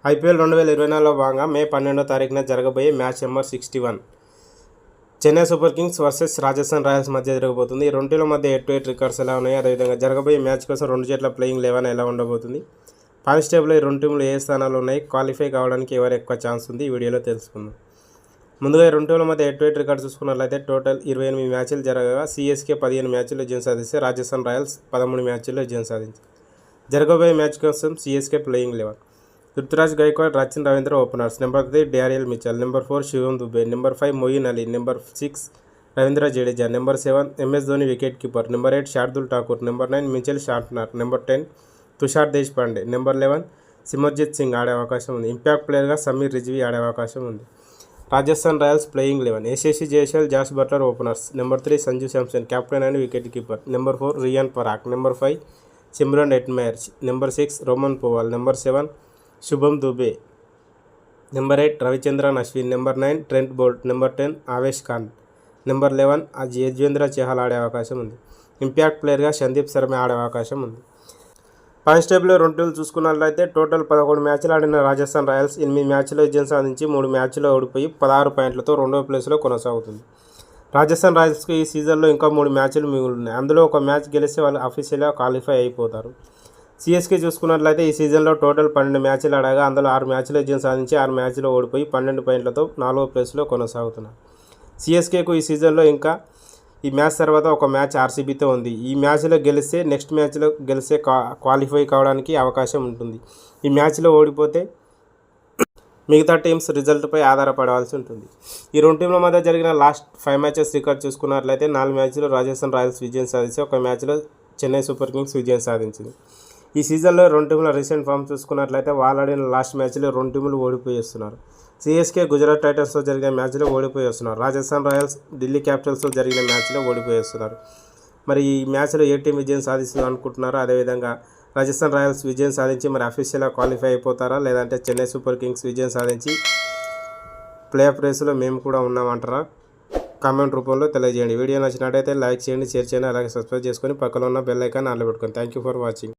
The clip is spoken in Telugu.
ఐపీఎల్ 2024లో భాగంగా మే 12వ తారీఖున జరగబోయే match number 61 Chennai super Kings versus Rajasthan Royals మధ్య జరగబోతుంది. ఈ రెండుల మధ్య హెడ్ టు హెడ్ రికార్డ్స్ ఎలా ఉన్నాయి, అదేవిధంగా జరగబోయే మ్యాచ్ కోసం రెండు జట్ల ప్లేయింగ్ 11 ఎలా ఉండబోతుంది, పాయింట్స్ టేబుల్లో ఈ రెండు టీంలు ఏ స్థానాలు ఉన్నాయి, క్వాలిఫై కావడానికి ఎవరు ఎక్కువ ఛాన్స్ ఉంది, ఈ వీడియోలో తెలుసుకుందాం. ముందుగా ఈ రెండు టీంల మధ్య హెడ్ టు హెడ్ రికార్డ్ చూసుకున్నట్లయితే టోటల్ 28 మ్యాచ్లు జరగగా సిఎస్కే 15 మ్యాచ్ల్లో విజయం సాధిస్తే రాజస్థాన్ రాయల్స్ 13 మ్యాచ్ల్లో విజయం సాధించింది. జరగబోయే మ్యాచ్ కోసం CSK playing 11: Ruturaj Gaikwad, Rachin Ravindra openers, number 3 Daryl Mitchell, number 4 Shivam Dube, number 5 Moeen Ali, number 6 Ravindra Jadeja, number 7 MS Dhoni wicket keeper, number 8 Shardul Thakur, number 9 Mitchell Santner, number 10 Tushar Deshpande, number 11 Simarjeet Singh ఆడే అవకాశం ఉంది. ఇంపాక్ట్ ప్లేయర్గా సమీర్ రిజ్వీ ఆడే అవకాశం ఉంది. Rajasthan Royals playing 11: Yashasvi Jaiswal, Jos Buttler openers, number 3 Sanju Samson captain and wicket keeper, number 4 Riyan Parag, number 5 Shimron Hetmyer, number 6 Rovman Powell, number 7 Shubham Dubey, number 8 Ravichandran Ashwin, number 9 Trent Boult, number 10 Avesh Khan, number 11 Yuzvendra Chahal ఆడే అవకాశం ఉంది. ఇంపాక్ట్ ప్లేయర్గా సందీప్ శర్మ ఆడే అవకాశం ఉంది. పాయింట్స్ టేబుల్లో రెండు టీంలు చూసుకున్నట్లయితే టోటల్ 11 మ్యాచ్లు ఆడిన రాజస్థాన్ రాయల్స్ 8 మ్యాచ్ల్లో విజయం సాధించి 3 మ్యాచ్ల్లో ఓడిపోయి 16 పాయింట్లతో రెండవ ప్లేస్లో కొనసాగుతుంది. రాజస్థాన్ రాయల్స్కి ఈ సీజన్లో ఇంకా 3 మ్యాచ్లు మిగులున్నాయి. అందులో ఒక మ్యాచ్ గెలిస్తే వాళ్ళు అఫీషియల్గా క్వాలిఫై అయిపోతారు. సిఎస్కే చూసుకున్నట్లయితే ఈ సీజన్లో టోటల్ 12 మ్యాచ్లు ఆడగా అందులో 6 మ్యాచ్లు విజయం సాధించి 6 మ్యాచ్లో ఓడిపోయి 12 పాయింట్లతో 4వ ప్లేస్లో కొనసాగుతున్నారు. సిఎస్కేకు ఈ సీజన్లో ఇంకా ఈ మ్యాచ్ తర్వాత ఒక మ్యాచ్ ఆర్సీబీతో ఉంది. ఈ మ్యాచ్లో గెలిస్తే నెక్స్ట్ మ్యాచ్లో గెలిస్తే క్వాలిఫై కావడానికి అవకాశం ఉంటుంది. ఈ మ్యాచ్లో ఓడిపోతే మిగతా టీమ్స్ రిజల్ట్పై ఆధారపడవలసి ఉంటుంది. ఈ రెండు టీంల మధ్య జరిగిన లాస్ట్ 5 మ్యాచెస్ రికార్డ్ చూసుకున్నట్లయితే 4 మ్యాచ్లో రాజస్థాన్ రాయల్స్ విజయం సాధించి ఒక మ్యాచ్లో చెన్నై సూపర్ కింగ్స్ విజయం సాధించింది. ఈ సీజన్లో రెండు టీంల రీసెంట్ ఫామ్ చూసుకున్నట్లయితే వాళ్ళు ఆడిన లాస్ట్ మ్యాచ్లో రెండు టీంలు ఓడిపోయేస్తున్నారు. సిఎస్కే గుజరాత్ టైటన్స్తో జరిగిన మ్యాచ్లో ఓడిపోయేస్తున్నారు. రాజస్థాన్ రాయల్స్ ఢిల్లీ క్యాపిటల్స్తో జరిగిన మ్యాచ్లో ఓడిపోయేస్తున్నారు. మరి ఈ మ్యాచ్లో ఏ టీం విజయం సాధిస్తుంది అనుకుంటున్నారో, అదేవిధంగా రాజస్థాన్ రాయల్స్ విజయం సాధించి మరి అఫీషియల్గా క్వాలిఫై అయిపోతారా, లేదంటే చెన్నై సూపర్ కింగ్స్ విజయం సాధించి ప్లే ఆఫ్ రేసులో మేము కూడా ఉన్నామంటారా? కామెంట్ రూపంలో తెలియజేయండి. వీడియో నచ్చినట్టయితే లైక్ చేయండి, షేర్ చేయండి, అలాగే సబ్స్క్రైబ్ చేసుకొని పక్కన ఉన్న బెల్ ఐకాన్ ఆన్లో పెట్టుకోండి. Thank you for watching.